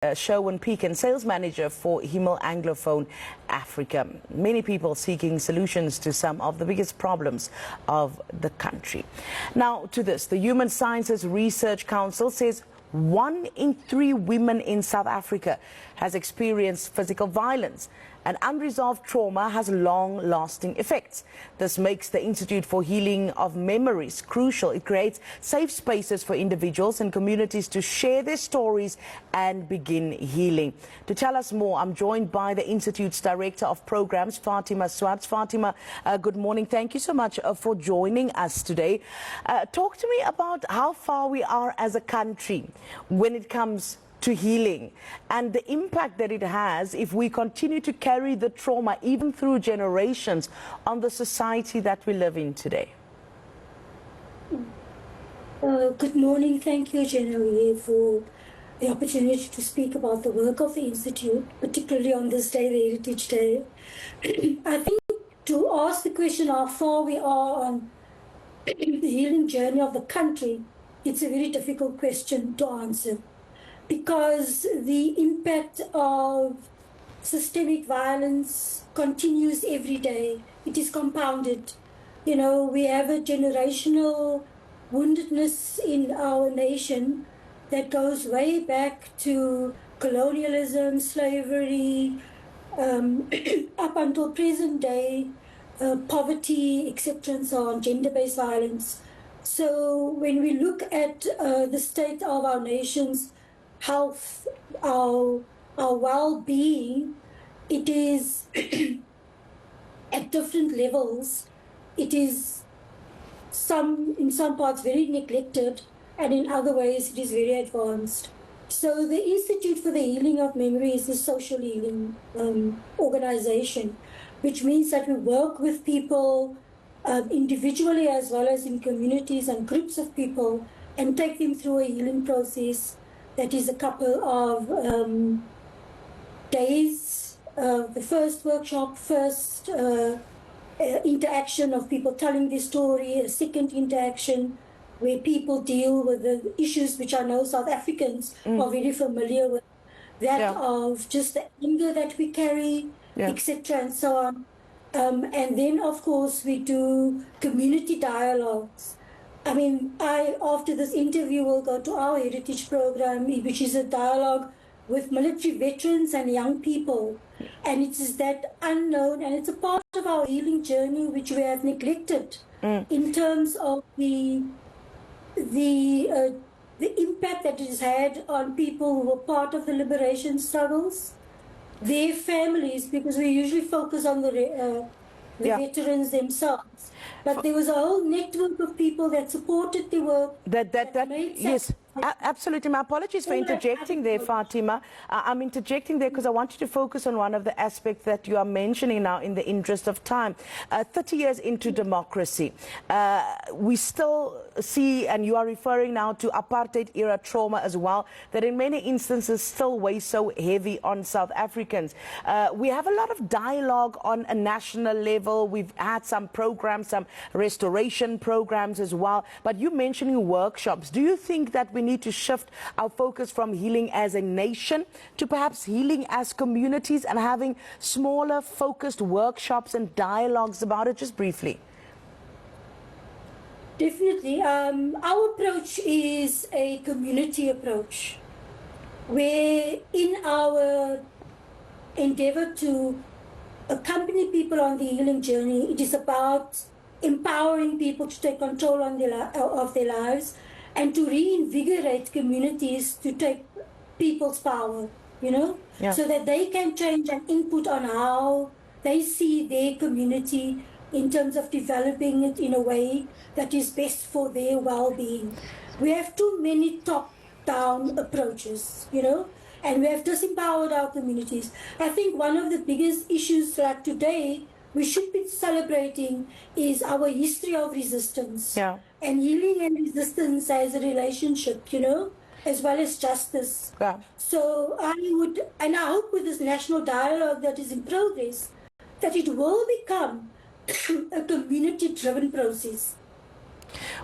Sherwin Pekin, sales manager for Himmel Anglophone Africa. Many people seeking solutions to some of the biggest problems of the country. Now to this, the Human Sciences Research Council says 1 in 3 women in South Africa has experienced physical violence, and unresolved trauma has long-lasting effects. This makes the Institute for Healing of Memories crucial. It creates safe spaces for individuals and communities to share their stories and begin healing. To tell us more, I'm joined by the Institute's Director of Programs, Fatima Swartz. Fatima, good morning. Thank you so much for joining us today. Talk to me about how far we are as a country when it comes to healing and the impact that it has if we continue to carry the trauma even through generations on the society that we live in today. Good morning. Thank you, Jenna-Leigh, for the opportunity to speak about the work of the Institute, particularly on this day, the Heritage Day. I think to ask the question how far we are on the healing journey of the country, it's a very difficult question to answer, because the impact of systemic violence continues every day. It is compounded. You know, we have a generational woundedness in our nation that goes way back to colonialism, slavery, up until present day, poverty, etc., and so on, gender-based violence. So when we look at the state of our nation's health, our well-being, it is at different levels. It is in some parts very neglected, and in other ways it is very advanced. So the Institute for the Healing of Memory is a social healing organization, which means that we work with people individually as well as in communities and groups of people, and take them through a healing process that is a couple of days. The first workshop, first interaction of people telling their story, a second interaction where people deal with the issues which I know South Africans are very familiar with, that of just the anger that we carry, etc., and so on. And then, of course, we do community dialogues. I mean, after this interview, will go to our heritage program, which is a dialogue with military veterans and young people. And it is that unknown, and it's a part of our healing journey which we have neglected in terms of the impact that it has had on people who were part of the liberation struggles, their families, because we usually focus on the veterans themselves. But there was a whole network of people that supported the work. Yes, absolutely. My apologies for interjecting there, Fatima. I'm interjecting there because I want you to focus on one of the aspects that you are mentioning now in the interest of time. 30 years into democracy, we still see, and you are referring now to apartheid-era trauma as well, that in many instances still weighs so heavy on South Africans. We have a lot of dialogue on a national level. We've had some programs, some restoration programs as well. But you mentioning workshops. Do you think that we need to shift our focus from healing as a nation to perhaps healing as communities and having smaller focused workshops and dialogues about it? Just briefly. Definitely. Our approach is a community approach, where in our endeavor to accompany people on the healing journey, it is about empowering people to take control of their lives and to reinvigorate communities to take people's power, you know, so that they can change and input on how they see their community in terms of developing it in a way that is best for their well-being. We have too many top-down approaches, you know, and we have disempowered our communities. I think one of the biggest issues like today we should be celebrating is our history of resistance. And healing and resistance as a relationship, you know, as well as justice. So I hope with this national dialogue that is in progress, that it will become a community-driven process.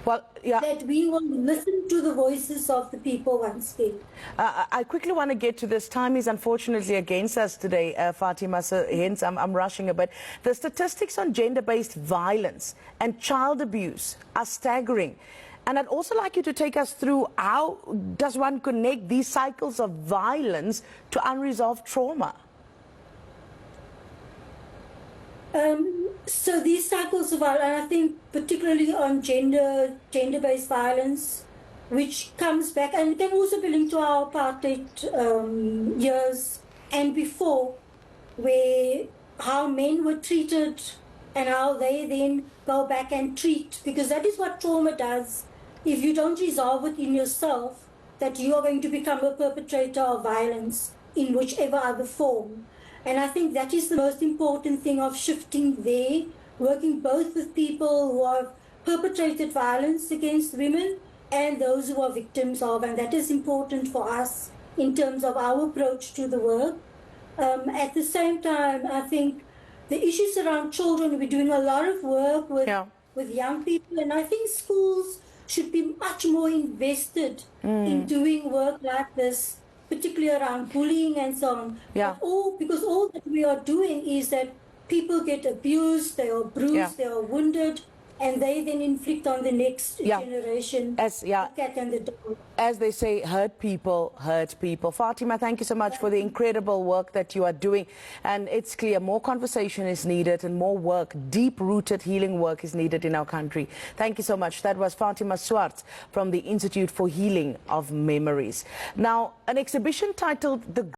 Well, yeah. That we will listen to the voices of the people once again. I quickly want to get to this. Time is unfortunately against us today, Fatima, so hence I'm rushing a bit. The statistics on gender-based violence and child abuse are staggering. And I'd also like you to take us through how does one connect these cycles of violence to unresolved trauma? So these cycles of violence, and I think particularly on gender-based violence, which comes back, and it can also be linked to our apartheid years and before, where how men were treated and how they then go back and treat, because that is what trauma does. If you don't resolve it in yourself, that you are going to become a perpetrator of violence in whichever other form. And I think that is the most important thing of shifting there, working both with people who have perpetrated violence against women and those who are victims of, and that is important for us in terms of our approach to the work. At the same time, I think the issues around children, we're doing a lot of work with young people, and I think schools should be much more invested in doing work like this, particularly around bullying and so on. Yeah. Because all that we are doing is that people get abused, they are bruised, they are wounded, and they then inflict on the next generation the cat and the dog. As they say, hurt people hurt people. Fatima, thank you so much for the incredible work that you are doing. And it's clear more conversation is needed and more work, deep-rooted healing work is needed in our country. Thank you so much. That was Fatima Swartz from the Institute for Healing of Memories. Now, an exhibition titled The